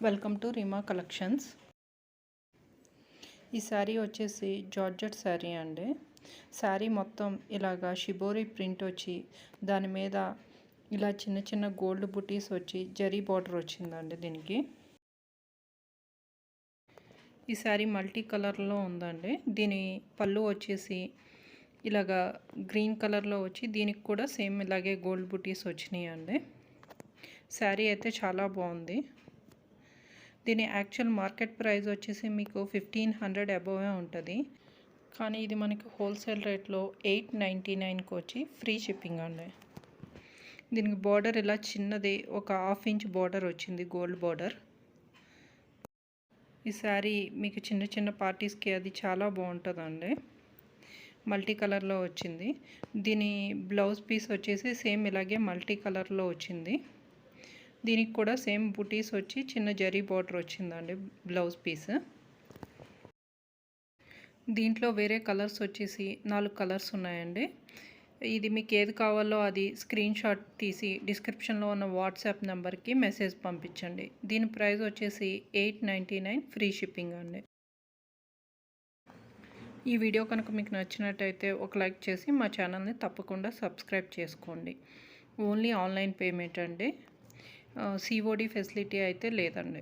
Welcome to Reema collections. ఈ శారీ వచ్చేసి georgette sari అండి. శారీ మొత్తం ఇలాగా షిబోరి ప్రింట్ వచ్చి దాని మీద ఇలా చిన్న చిన్న గోల్డ్ బుటీస్ వచ్చి జరీ బార్డర్ వచ్చిందండి. దీనికి ఈ శారీ మల్టీ కలర్లో ఉందండి. దీని పళ్ళు వచ్చేసి ఇలాగా గ్రీన్ కలర్లో వచ్చి దీనికి కూడా సేమ్ ఇలాగే గోల్డ్ బుటీస్ వచ్చినాయి అండి. శారీ అయితే చాలా బాగుంది. దీని యాక్చువల్ మార్కెట్ ప్రైస్ వచ్చేసి మీకు 1500 అబోవే ఉంటుంది. కానీ ఇది మనకి హోల్సేల్ రేట్లో 899కి వచ్చి ఫ్రీ షిప్పింగ్ అండి. దీనికి బార్డర్ ఇలా చిన్నది ఒక 1/2 ఇంచ్ బార్డర్ వచ్చింది, గోల్డ్ బార్డర్. ఈ శారీ మీకు చిన్న చిన్న పార్టీస్కి అది చాలా బాగుంటుందండి. మల్టీ కలర్లో వచ్చింది. దీని బ్లౌజ్ పీస్ వచ్చేసి సేమ్ ఇలాగే మల్టీ కలర్లో వచ్చింది. దీనికి కూడా సేమ్ బుటీస్ వచ్చి చిన్న జరీ బార్డర్ వచ్చిందండి బ్లౌజ్ పీస్. దీంట్లో వేరే కలర్స్ వచ్చేసి 4 కలర్స్ ఉన్నాయండి. ఇది మీకు ఏది కావాలో అది స్క్రీన్ షాట్ తీసి డిస్క్రిప్షన్లో ఉన్న వాట్సాప్ నెంబర్కి మెసేజ్ పంపించండి. దీని ప్రైస్ వచ్చేసి 899 ఫ్రీ షిప్పింగ్ అండి. ఈ వీడియో కనుక మీకు నచ్చినట్టయితే ఒక లైక్ చేసి మా ఛానల్ని తప్పకుండా సబ్స్క్రైబ్ చేసుకోండి. ఓన్లీ ఆన్లైన్ పేమెంట్ అండి. సిఓడి ఫెసిలిటీ అయితే లేదండి.